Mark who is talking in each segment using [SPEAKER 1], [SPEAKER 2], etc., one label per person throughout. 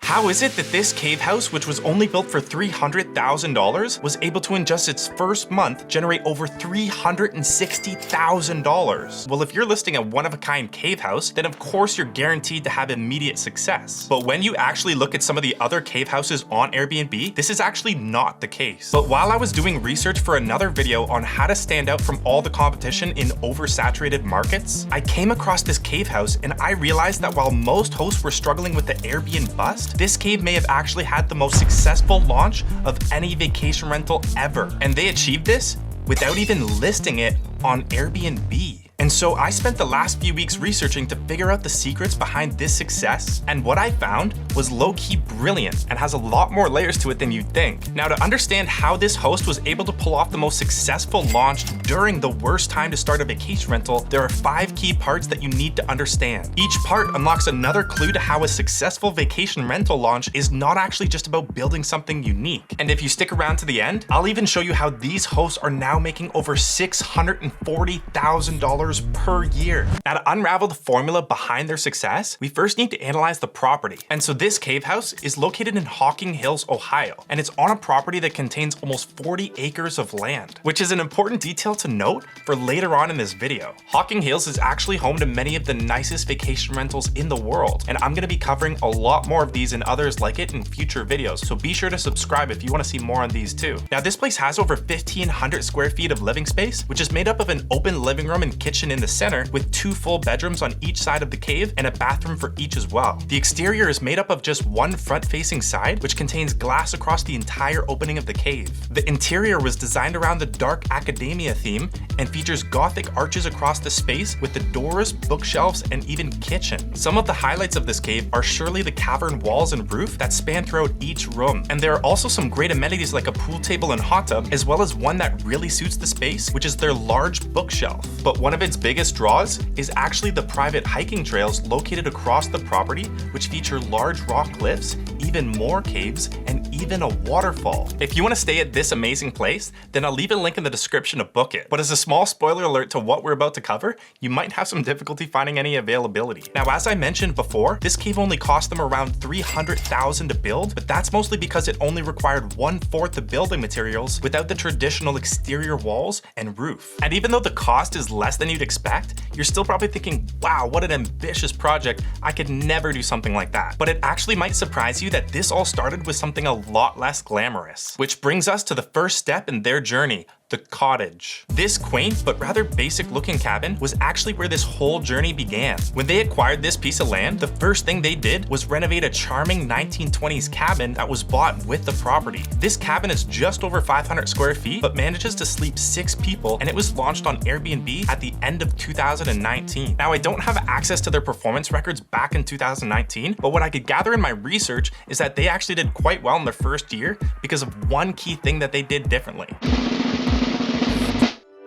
[SPEAKER 1] How is it that this cave house, which was only built for $300,000, was able to in just its first month generate over $360,000? Well, if you're listing a one-of-a-kind cave house, then of course you're guaranteed to have immediate success. But when you actually look at some of the other cave houses on Airbnb, this is actually not the case. But while I was doing research for another video on how to stand out from all the competition in oversaturated markets, I came across this cave house and I realized that while most hosts were struggling with the Airbnb bust, this cave may have actually had the most successful launch of any vacation rental ever. And they achieved this without even listing it on Airbnb. And so I spent the last few weeks researching to figure out the secrets behind this success, and what I found was low-key brilliant and has a lot more layers to it than you'd think. Now, to understand how this host was able to pull off the most successful launch during the worst time to start a vacation rental, there are 5 key parts that you need to understand. Each part unlocks another clue to how a successful vacation rental launch is not actually just about building something unique. And if you stick around to the end, I'll even show you how these hosts are now making over $640,000 per year. Now, to unravel the formula behind their success, we first need to analyze the property. And so this cave house is located in Hocking Hills, Ohio, and it's on a property that contains almost 40 acres of land, which is an important detail to note for later on in this video. Hocking Hills is actually home to many of the nicest vacation rentals in the world, and I'm gonna be covering a lot more of these and others like it in future videos, so be sure to subscribe if you wanna see more on these too. Now, this place has over 1,500 square feet of living space, which is made up of an open living room and kitchen in the center with 2 full bedrooms on each side of the cave and a bathroom for each as well. The exterior is made up of just one front-facing side, which contains glass across the entire opening of the cave. The interior was designed around the dark academia theme and features Gothic arches across the space with the doors, bookshelves, and even kitchen. Some of the highlights of this cave are surely the cavern walls and roof that span throughout each room. And there are also some great amenities like a pool table and hot tub, as well as one that really suits the space, which is their large bookshelf. But one of its biggest draws is actually the private hiking trails located across the property, which feature large rock cliffs, even more caves, and even a waterfall. If you want to stay at this amazing place, then I'll leave a link in the description to book it. But as a small spoiler alert to what we're about to cover, you might have some difficulty finding any availability. Now, as I mentioned before, this cave only cost them around $300,000 to build, but that's mostly because it only required 1/4 the building materials without the traditional exterior walls and roof. And even though the cost is less than you'd expect, you're still probably thinking, wow, what an ambitious project. I could never do something like that. But it actually might surprise you that this all started with something a lot less glamorous. Which brings us to the first step in their journey, the cottage. This quaint but rather basic looking cabin was actually where this whole journey began. When they acquired this piece of land, the first thing they did was renovate a charming 1920s cabin that was bought with the property. This cabin is just over 500 square feet, but manages to sleep 6 people, and it was launched on Airbnb at the end of 2019. Now, I don't have access to their performance records back in 2019, but what I could gather in my research is that they actually did quite well in their first year because of one key thing that they did differently.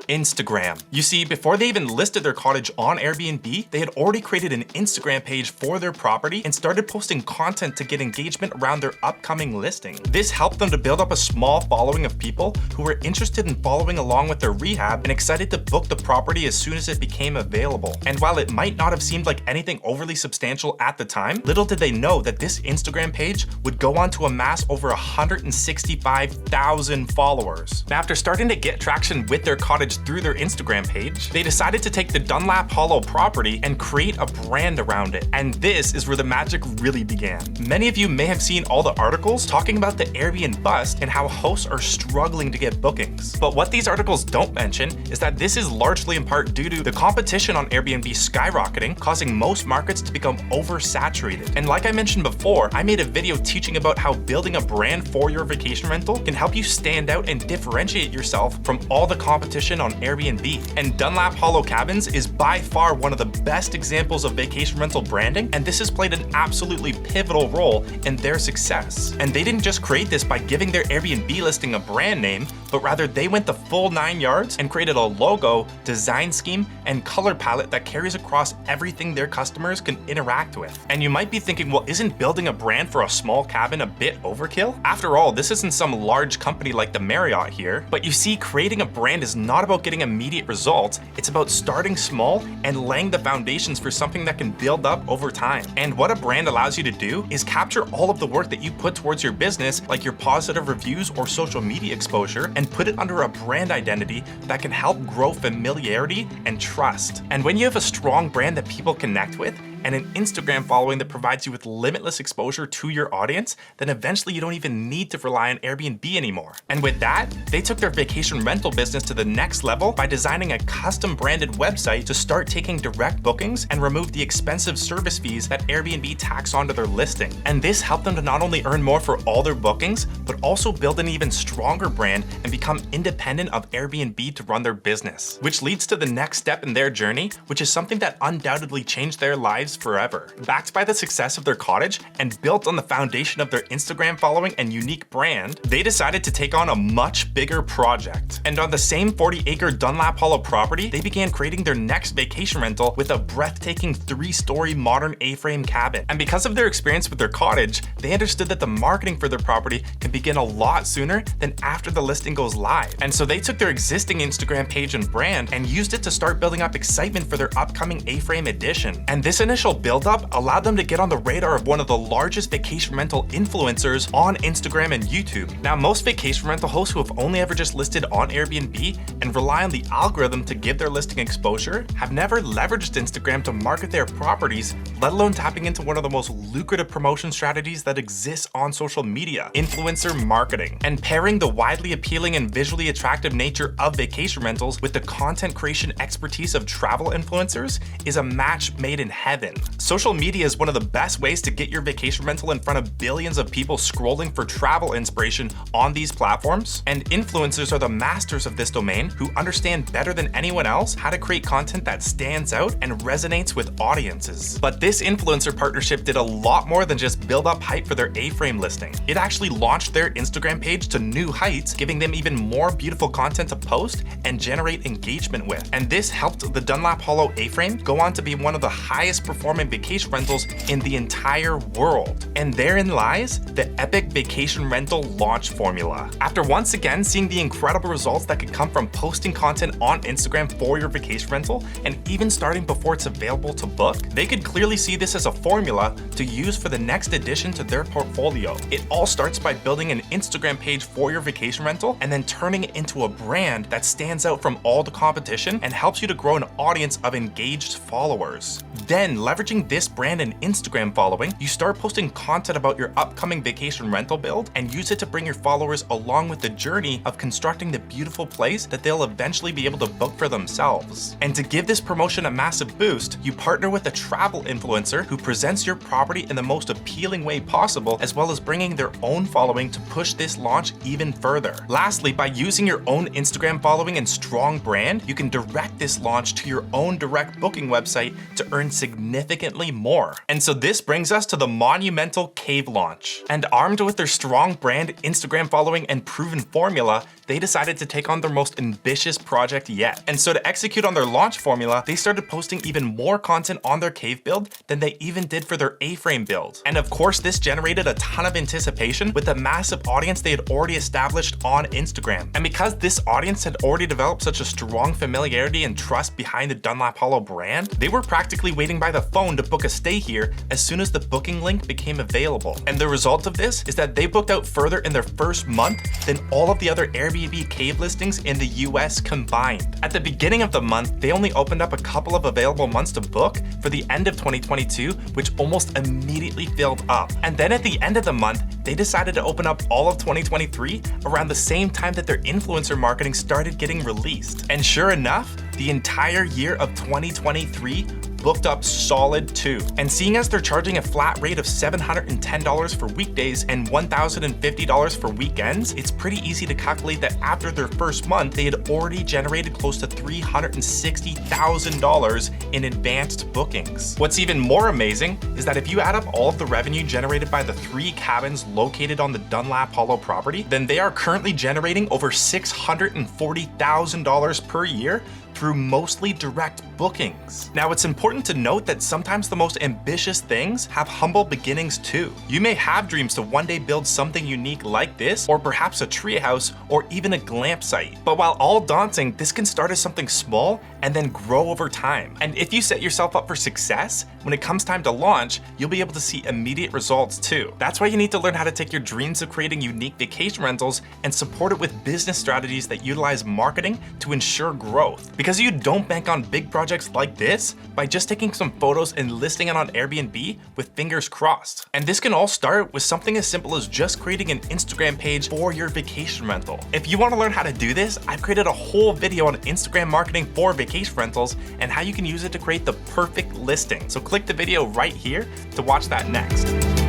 [SPEAKER 1] Instagram. You see, before they even listed their cottage on Airbnb, they had already created an Instagram page for their property and started posting content to get engagement around their upcoming listing. This helped them to build up a small following of people who were interested in following along with their rehab and excited to book the property as soon as it became available. And while it might not have seemed like anything overly substantial at the time, little did they know that this Instagram page would go on to amass over 165,000 followers. Now, after starting to get traction with their cottage through their Instagram page, they decided to take the Dunlap Hollow property and create a brand around it. And this is where the magic really began. Many of you may have seen all the articles talking about the Airbnb bust and how hosts are struggling to get bookings. But what these articles don't mention is that this is largely in part due to the competition on Airbnb skyrocketing, causing most markets to become oversaturated. And like I mentioned before, I made a video teaching about how building a brand for your vacation rental can help you stand out and differentiate yourself from all the competition on Airbnb. And Dunlap Hollow Cabins is by far one of the best examples of vacation rental branding, and this has played an absolutely pivotal role in their success. And they didn't just create this by giving their Airbnb listing a brand name, but rather they went the full 9 yards and created a logo, design scheme, and color palette that carries across everything their customers can interact with. And you might be thinking, well, isn't building a brand for a small cabin a bit overkill? After all, this isn't some large company like the Marriott here. But you see, creating a brand is not about about getting immediate results, it's about starting small and laying the foundations for something that can build up over time. And what a brand allows you to do is capture all of the work that you put towards your business, like your positive reviews or social media exposure, and put it under a brand identity that can help grow familiarity and trust. And when you have a strong brand that people connect with, and an Instagram following that provides you with limitless exposure to your audience, then eventually you don't even need to rely on Airbnb anymore. And with that, they took their vacation rental business to the next level by designing a custom branded website to start taking direct bookings and remove the expensive service fees that Airbnb tax onto their listing. And this helped them to not only earn more for all their bookings, but also build an even stronger brand and become independent of Airbnb to run their business. Which leads to the next step in their journey, which is something that undoubtedly changed their lives forever. Backed by the success of their cottage and built on the foundation of their Instagram following and unique brand, they decided to take on a much bigger project. And on the same 40-acre Dunlap Hollow property, they began creating their next vacation rental with a breathtaking 3-story modern A-frame cabin. And because of their experience with their cottage, they understood that the marketing for their property can begin a lot sooner than after the listing goes live. And so they took their existing Instagram page and brand and used it to start building up excitement for their upcoming A-frame edition. And this initial build-up allowed them to get on the radar of one of the largest vacation rental influencers on Instagram and YouTube. Now, most vacation rental hosts who have only ever just listed on Airbnb and rely on the algorithm to give their listing exposure have never leveraged Instagram to market their properties, let alone tapping into one of the most lucrative promotion strategies that exists on social media, influencer marketing. And pairing the widely appealing and visually attractive nature of vacation rentals with the content creation expertise of travel influencers is a match made in heaven. Social media is one of the best ways to get your vacation rental in front of billions of people scrolling for travel inspiration on these platforms, and influencers are the masters of this domain who understand better than anyone else how to create content that stands out and resonates with audiences. But this influencer partnership did a lot more than just build up hype for their A-frame listing. It actually launched their Instagram page to new heights, giving them even more beautiful content to post and generate engagement with. And this helped the Dunlap Hollow A-frame go on to be one of the highest performing vacation rentals in the entire world. And therein lies the epic vacation rental launch formula. After once again seeing the incredible results that could come from posting content on Instagram for your vacation rental, and even starting before it's available to book, they could clearly see this as a formula to use for the next addition to their portfolio. It all starts by building an Instagram page for your vacation rental and then turning it into a brand that stands out from all the competition and helps you to grow an audience of engaged followers. Then, leveraging this brand and Instagram following, you start posting content about your upcoming vacation rental build and use it to bring your followers along with the journey of constructing the beautiful place that they'll eventually be able to book for themselves. And to give this promotion a massive boost, you partner with a travel influencer who presents your property in the most appealing way possible, as well as bringing their own following to push this launch even further. Lastly, by using your own Instagram following and strong brand, you can direct this launch to your own direct booking website to earn significantly more. And so this brings us to the monumental cave launch. And armed with their strong brand, Instagram following, and proven formula, they decided to take on their most ambitious project yet. And so to execute on their launch formula, they started posting even more content on their cave build than they even did for their A-frame build. And of course, this generated a ton of anticipation with the massive audience they had already established on Instagram. And because this audience had already developed such a strong familiarity and trust behind the Dunlap Hollow brand, they were practically waiting by the phone to book a stay here as soon as the booking link became available. And the result of this is that they booked out further in their first month than all of the other Airbnb cave listings in the US combined. At the beginning of the month, they only opened up a couple of available months to book for the end of 2022, which almost immediately filled up. And then at the end of the month, they decided to open up all of 2023 around the same time that their influencer marketing started getting released. And sure enough, the entire year of 2023 booked up solid too. And seeing as they're charging a flat rate of $710 for weekdays and $1,050 for weekends, it's pretty easy to calculate that after their first month, they had already generated close to $360,000 in advanced bookings. What's even more amazing is that if you add up all of the revenue generated by the 3 cabins located on the Dunlap Hollow property, then they are currently generating over $640,000 per year through mostly direct bookings. Now, it's important to note that sometimes the most ambitious things have humble beginnings too. You may have dreams to one day build something unique like this, or perhaps a treehouse, or even a glamp site. But while all daunting, this can start as something small and then grow over time. And if you set yourself up for success, when it comes time to launch, you'll be able to see immediate results too. That's why you need to learn how to take your dreams of creating unique vacation rentals and support it with business strategies that utilize marketing to ensure growth. Because you don't bank on big projects like this by just taking some photos and listing it on Airbnb with fingers crossed. And this can all start with something as simple as just creating an Instagram page for your vacation rental. If you want to learn how to do this, I've created a whole video on Instagram marketing for vacation rentals and how you can use it to create the perfect listing. So click the video right here to watch that next.